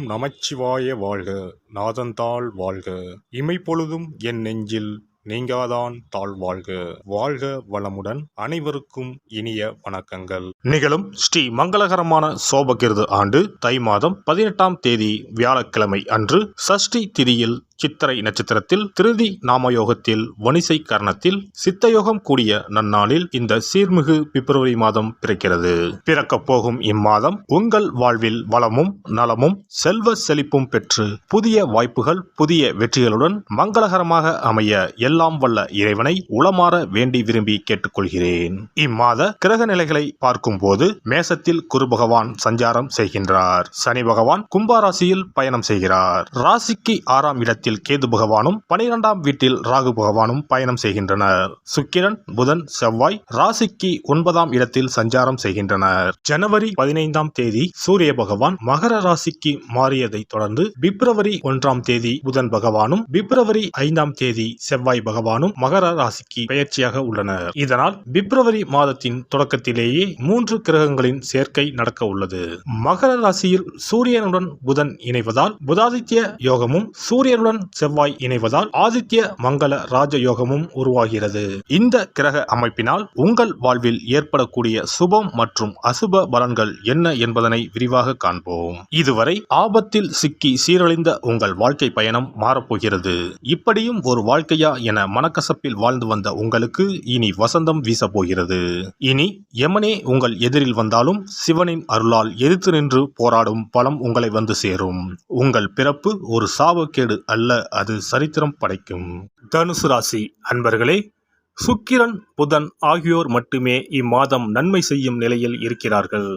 நமச்சிவாய வாழ்க. நாதந்தாள் வாழ்க. இமைப்பொழுதும் என் நெஞ்சில் நீங்காதான் தாழ்வாழ்க. வாழ்க வளமுடன். அனைவருக்கும் இனிய வணக்கங்கள். நிகழும் ஸ்ரீ மங்களகரமான சோபகிருது ஆண்டு தை மாதம் 18ஆம் தேதி வியாழக்கிழமை அன்று சஷ்டி திதியில் சித்திரை நட்சத்திரத்தில் திருதி நாமயோகத்தில் வணிசை கரணத்தில் சித்தயோகம் கூடிய நன்னாளில் இந்த சீர்மிகு பிப்ரவரி மாதம் பிறக்கிறது. பிறக்கப் போகும் இம்மாதம் உங்கள் வாழ்வில் வளமும் நலமும் செல்வ செழிப்பும் பெற்று புதிய வாய்ப்புகள் புதிய வெற்றிகளுடன் மங்களகரமாக அமைய எல்லாம் வல்ல இறைவனை உளமாற வேண்டி விரும்பி கேட்டுக்கொள்கிறேன். இம்மாத கிரக நிலைகளை பார்க்கும் போது மேசத்தில் குரு பகவான் சஞ்சாரம் செய்கின்றார். சனி பகவான் கும்பாராசியில் பயணம் செய்கிறார். ராசிக்கு 6ஆம் இடத்தில் கேது பகவானும் 12ஆம் வீட்டில் ராகு பகவானும் பயணம் செய்கின்றனர். சுக்கிரன் புதன் செவ்வாய் ராசிக்கு 9ஆம் இடத்தில் சஞ்சாரம் செய்கின்றனர். ஜனவரி 15ஆம் தேதி சூரிய பகவான் மகர ராசிக்கு மாறியதை தொடர்ந்து பிப்ரவரி 1ஆம் தேதி புதன் பகவானும் பிப்ரவரி 5ஆம் தேதி செவ்வாய் பகவானும் மகர ராசிக்கு பெயர்ச்சியாக உள்ளனர். இதனால் பிப்ரவரி மாதத்தின் தொடக்கத்திலேயே 3 கிரகங்களின் சேர்க்கை நடக்க உள்ளது. மகர ராசியில் சூரியனுடன் புதன் இணைவதால் புதாதித்ய யோகமும் சூரியனுடன் செவ்வாய் இணைவதால் ஆதித்ய மங்கள ராஜ யோகமும் உருவாகிறது. இந்த கிரக அமைப்பினால் உங்கள் வாழ்வில் ஏற்படக்கூடிய சுபம் மற்றும் அசுப பலன்கள் என்ன என்பதனை விரிவாக காண்போம். இதுவரை ஆபத்தில் சிக்கி சீரழிந்த உங்கள் வாழ்க்கை பயணம் மாறப்போகிறது. இப்படியும் ஒரு வாழ்க்கையா என மனக்கசப்பில் வாழ்ந்து வந்த உங்களுக்கு இனி வசந்தம் வீசப்போகிறது. இனி யமனே உங்கள் எதிரில் வந்தாலும் சிவனின் அருளால் எதிர்த்து நின்று போராடும் பலம் உங்களை வந்து சேரும். உங்கள் பிறப்பு ஒரு சாபக்கேடு அல்ல, அது சரித்திரம் படைக்கும். தனுசு ராசி அன்பர்களே, சுக்கிரன் புதன் ஆகியோர் மட்டுமே இம்மாதம் நன்மை செய்யும் நிலையில் இருக்கிறார்கள்.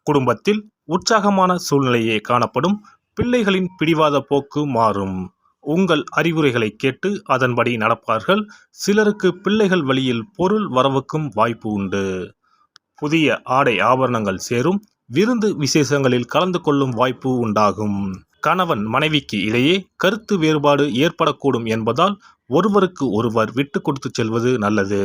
குடும்பத்தில் உற்சாகமான சூழ்நிலையே காணப்படும். பிள்ளைகளின் பிடிவாத போக்கு மாறும். உங்கள் அறிவுரைகளை கேட்டு அதன்படி நடப்பார்கள். சிலருக்கு பிள்ளைகள் வழியில் பொருள் வரவுக்கும் வாய்ப்பு உண்டு. புதிய ஆடை ஆபரணங்கள் சேரும். விருந்து விசேஷங்களில் கலந்து கொள்ளும் வாய்ப்பு உண்டாகும். கணவன் மனைவிக்கு இடையே கருத்து வேறுபாடு ஏற்படக்கூடும் என்பதால் ஒருவருக்கு ஒருவர் விட்டு கொடுத்து செல்வது நல்லது.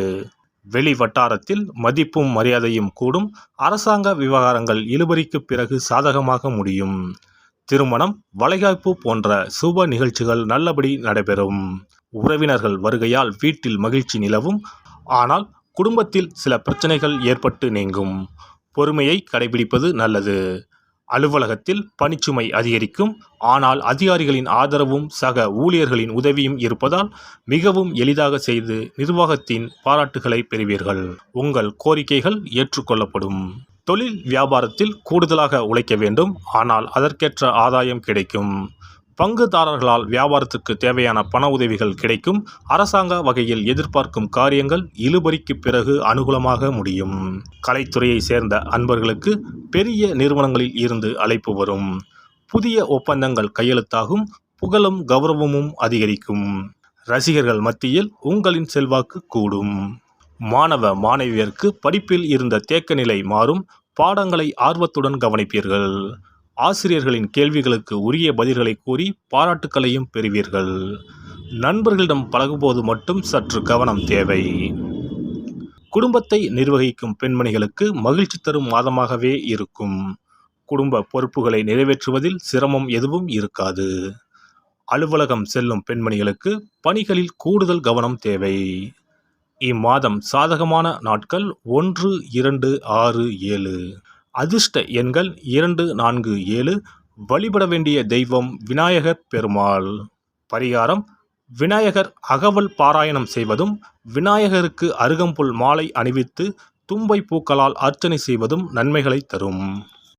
வெளி வட்டாரத்தில் மதிப்பும் மரியாதையும் கூடும். அரசாங்க விவகாரங்கள் இழுபறிக்கு பிறகு சாதகமாக முடியும். திருமணம் வளைகாப்பு போன்ற சுப நிகழ்ச்சிகள் நல்லபடி நடைபெறும். உறவினர்கள் வருகையால் வீட்டில் மகிழ்ச்சி நிலவும். ஆனால் குடும்பத்தில் சில பிரச்சனைகள் ஏற்பட்டு நீங்கும். பொறுமையை கடைபிடிப்பது நல்லது. அலுவலகத்தில் பணிச்சுமை அதிகரிக்கும். ஆனால் அதிகாரிகளின் ஆதரவும் சக ஊழியர்களின் உதவியும் இருப்பதால் மிகவும் எளிதாக செய்து நிர்வாகத்தின் பாராட்டுகளை பெறுவீர்கள். உங்கள் கோரிக்கைகள் ஏற்றுக்கொள்ளப்படும். தொழில் வியாபாரத்தில் கூடுதலாக உழைக்க வேண்டும். ஆனால் அதற்கேற்ற ஆதாயம் கிடைக்கும். பங்குதாரர்களால் வியாபாரத்துக்கு தேவையான பண உதவிகள் கிடைக்கும். அரசாங்க வகையில் எதிர்பார்க்கும் காரியங்கள் இழுபறிக்கு பிறகு அனுகூலமாக முடியும். கலைத்துறையை சேர்ந்த அன்பர்களுக்கு பெரிய நிறுவனங்களில் இருந்து அழைப்பு வரும். புதிய ஒப்பந்தங்கள் கையெழுத்தாகும். புகழும் கௌரவமும் அதிகரிக்கும். ரசிகர்கள் மத்தியில் உங்களின் செல்வாக்கு கூடும். மாணவ மாணவியருக்கு படிப்பில் இருந்த தேக்க நிலை மாறும். பாடங்களை ஆர்வத்துடன் கவனிப்பீர்கள். ஆசிரியர்களின் கேள்விகளுக்கு உரிய பதில்களை கூறி பாராட்டுக்களையும் பெறுவீர்கள். நண்பர்களிடம் பழகும்போது மட்டும் சற்று கவனம் தேவை. குடும்பத்தை நிர்வகிக்கும் பெண்மணிகளுக்கு மகிழ்ச்சி தரும் மாதமாகவே இருக்கும். குடும்ப பொறுப்புகளை நிறைவேற்றுவதில் சிரமம் எதுவும் இருக்காது. அலுவலகம் செல்லும் பெண்மணிகளுக்கு பணிகளில் கூடுதல் கவனம் தேவை. இம்மாதம் சாதகமான நாட்கள் 1, 2, 6, 7. அதிர்ஷ்ட எண்கள் 2, 4, 7. வழிபட வேண்டிய தெய்வம் விநாயகர் பெருமாள். பரிகாரம்: விநாயகர் அகவல் பாராயணம் செய்வதும் விநாயகருக்கு அருகம்புல் மாலை அணிவித்து தும்பை பூக்களால் அர்ச்சனை செய்வதும் நன்மைகளை தரும்.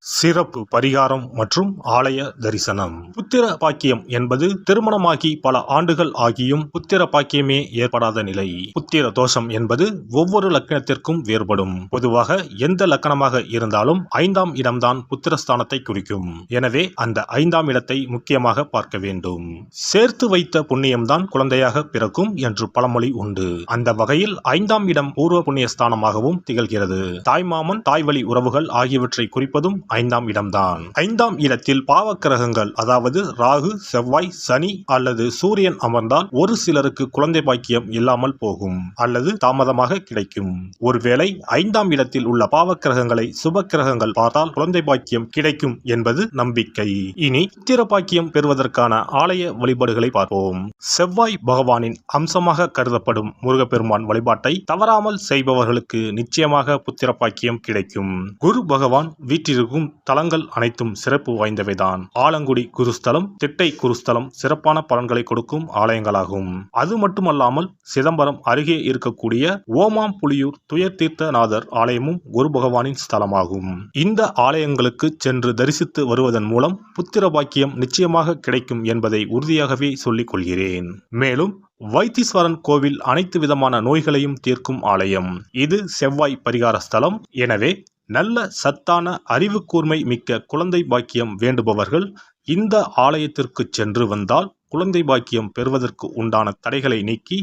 சிறப்பு பரிகாரம் மற்றும் ஆலய தரிசனம். புத்திர பாக்கியம் என்பது திருமணமாகி பல ஆண்டுகள் ஆகியும் புத்திர பாக்கியமே ஏற்படாத நிலை. புத்திர தோஷம் என்பது ஒவ்வொரு லக்கணத்திற்கும் வேறுபடும். பொதுவாக எந்த லக்கணமாக இருந்தாலும் 5ஆம் இடம்தான் புத்திரஸ்தானத்தை குறிக்கும். எனவே அந்த 5ஆம் இடத்தை முக்கியமாக பார்க்க வேண்டும். சேர்த்து வைத்த புண்ணியம்தான் குழந்தையாக பிறக்கும் என்று பழமொழி உண்டு. அந்த வகையில் 5ஆம் இடம் பூர்வ புண்ணிய ஸ்தானமாகவும் திகழ்கிறது. தாய்மாமன் தாய்வழி உறவுகள் ஆகியவற்றை குறிப்பதும் 5ஆம் இடம்தான். 5ஆம் இடத்தில் பாவக்கிரகங்கள் அதாவது ராகு, செவ்வாய், சனி அல்லது சூரியன் அமர்ந்தால் ஒரு சிலருக்கு குழந்தை பாக்கியம் இல்லாமல் போகும் அல்லது தாமதமாக கிடைக்கும். ஒருவேளை 5ஆம் இடத்தில் உள்ள பாவக்கிரகங்களை சுப கிரகங்கள் பார்த்தால் குழந்தை பாக்கியம் கிடைக்கும் என்பது நம்பிக்கை. இனி புத்திர பாக்கியம் பெறுவதற்கான ஆலய வழிபாடுகளை பார்ப்போம். செவ்வாய் பகவானின் அம்சமாக கருதப்படும் முருகப்பெருமான் வழிபாட்டை தவறாமல் செய்பவர்களுக்கு நிச்சயமாக புத்திர பாக்கியம் கிடைக்கும். குரு பகவான் வீற்றிருக்கும் தலங்கள் அனைத்தும் சிறப்பு வாய்ந்தவைதான். ஆலங்குடி குருஸ்தலம், திட்டை குருஸ்தலம் சிறப்பான பலன்களை கொடுக்கும் ஆலயங்களாகும். அது மட்டுமல்லாமல் சிதம்பரம் அருகே இருக்கக்கூடிய ஓமாம்புலியூர் துயர்தீர்த்தநாதர் ஆலயமும் குரு பகவானின் ஸ்தலமாகும். இந்த ஆலயங்களுக்கு சென்று தரிசித்து வருவதன் மூலம் புத்திர பாக்கியம் நிச்சயமாக கிடைக்கும் என்பதை உறுதியாகவே சொல்லிக் கொள்கிறேன். மேலும் வைத்தீஸ்வரன் கோவில் அனைத்து விதமான நோய்களையும் தீர்க்கும் ஆலயம். இது செவ்வாய் பரிகார ஸ்தலம். எனவே நல்ல சத்தான அறிவு கூர்மை மிக்க குழந்தை பாக்கியம் வேண்டுபவர்கள் இந்த ஆலயத்திற்கு சென்று வந்தால் குழந்தை பாக்கியம் பெறுவதற்கு உண்டான தடைகளை நீக்கி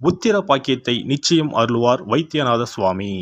புத்திர பாக்கியத்தை நிச்சயம் அருள்வார் வைத்தியநாத சுவாமி.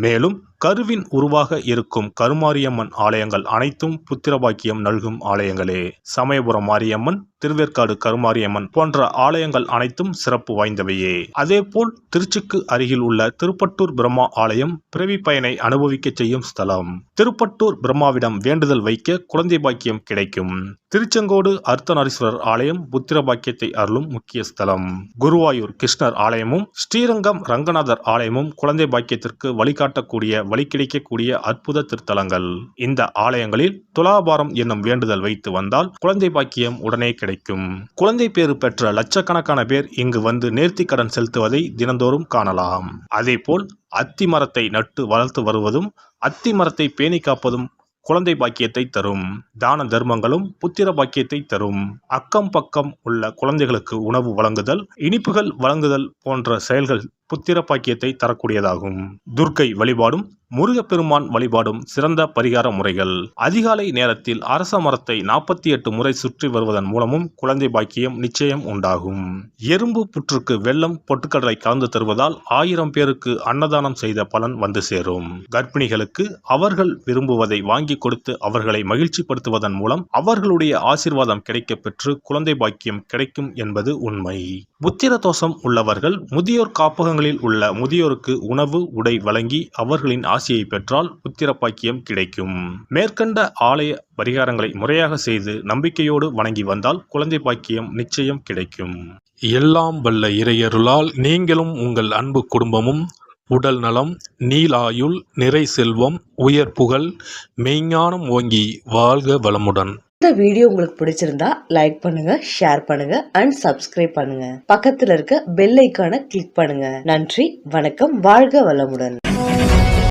மேலும் கருவின் உருவாக இருக்கும் கருமாரியம்மன் ஆலயங்கள் அனைத்தும் புத்திர பாக்கியம் நல்கும் ஆலயங்களே. சமயபுரம் மாரியம்மன், திருவேற்காடு கருமாரியம்மன் போன்ற ஆலயங்கள் அனைத்தும் சிறப்பு வாய்ந்தவையே. அதேபோல் திருச்சிக்கு அருகில் உள்ள திருப்பட்டூர் பிரம்மா ஆலயம் பிறவி பயனை அனுபவிக்க செய்யும் ஸ்தலம். திருப்பட்டூர் பிரம்மாவிடம் வேண்டுதல் வைக்க குழந்தை பாக்கியம் கிடைக்கும். திருச்செங்கோடு அர்த்தநாரீஸ்வரர் ஆலயம் புத்திர பாக்கியத்தை அருளும் முக்கிய ஸ்தலம். குருவாயூர் கிருஷ்ணர் ஆலயமும் ஸ்ரீரங்கம் ரங்கநாதர் ஆலயமும் குழந்தை பாக்கியத்திற்கு வழிகாட்டக்கூடிய வழி கிடைக்கக்கூடிய அற்புத திருத்தலங்கள். இந்த ஆலயங்களில் துலாபாரம் என்னும் வேண்டுதல் வைத்து வந்தால் குழந்தை பாக்கியம் உடனே கிடைக்கும். குழந்தை பேறு பெற்ற லட்சக்கணக்கான பேர் இங்கு வந்து நேர்த்தி கடன் செலுத்துவதை தினந்தோறும் காணலாம். அதேபோல் அத்தி மரத்தை நட்டு வளர்த்து வருவதும் அத்தி மரத்தை பேணி காப்பதும் குழந்தை பாக்கியத்தை தரும். தான தர்மங்களும் புத்திர பாக்கியத்தை தரும். அக்கம் பக்கம் உள்ள குழந்தைகளுக்கு உணவு வழங்குதல், இனிப்புகள் வழங்குதல் போன்ற செயல்கள் புத்திர பாக்கியத்தை தரக்கூடியதாகும். துர்க்கை வழிபாடும் முருகப்பெருமான் வழிபாடும் சிறந்த பரிகார முறைகள். அதிகாலை நேரத்தில் அரச மரத்தை 48 முறை சுற்றி வருவதன் மூலமும் குழந்தை பாக்கியம் நிச்சயம் உண்டாகும். எறும்பு புற்றுக்கு வெல்லம் பொட்டுக்கடலை கலந்து தருவதால் 1000 பேருக்கு அன்னதானம் செய்த பலன் வந்து சேரும். கர்ப்பிணிகளுக்கு அவர்கள் விரும்புவதை வாங்கி கொடுத்து அவர்களை மகிழ்ச்சிப்படுத்துவதன் மூலம் அவர்களுடைய ஆசீர்வாதம் கிடைக்க பெற்று குழந்தை பாக்கியம் கிடைக்கும் என்பது உண்மை. புத்திர தோஷம் உள்ளவர்கள் முதியோர் காப்பகங்களில் உள்ள முதியோருக்கு உணவு உடை வழங்கி அவர்களின் ஆசியை பெற்றால் புத்திர பாக்கியம் கிடைக்கும். மேற்கண்ட ஆலய பரிகாரங்களை முறையாக செய்து நம்பிக்கையோடு வணங்கி வந்தால் குழந்தை பாக்கியம் நிச்சயம் கிடைக்கும். எல்லாம் வல்ல இறையருளால் நீங்களும் உங்கள் அன்பு குடும்பமும் உடல் நலம், நீலாயுள், நிறை செல்வம், உயர் புகழ், மெய்ஞானம் ஓங்கி வாழ்க வளமுடன். இந்த வீடியோ உங்களுக்கு பிடிச்சிருந்தா லைக் பண்ணுங்க, ஷேர் பண்ணுங்க அண்ட் சப்ஸ்கிரைப் பண்ணுங்க. பக்கத்துல இருக்க பெல் ஐகானை கிளிக் பண்ணுங்க. நன்றி, வணக்கம், வாழ்க வளமுடன்.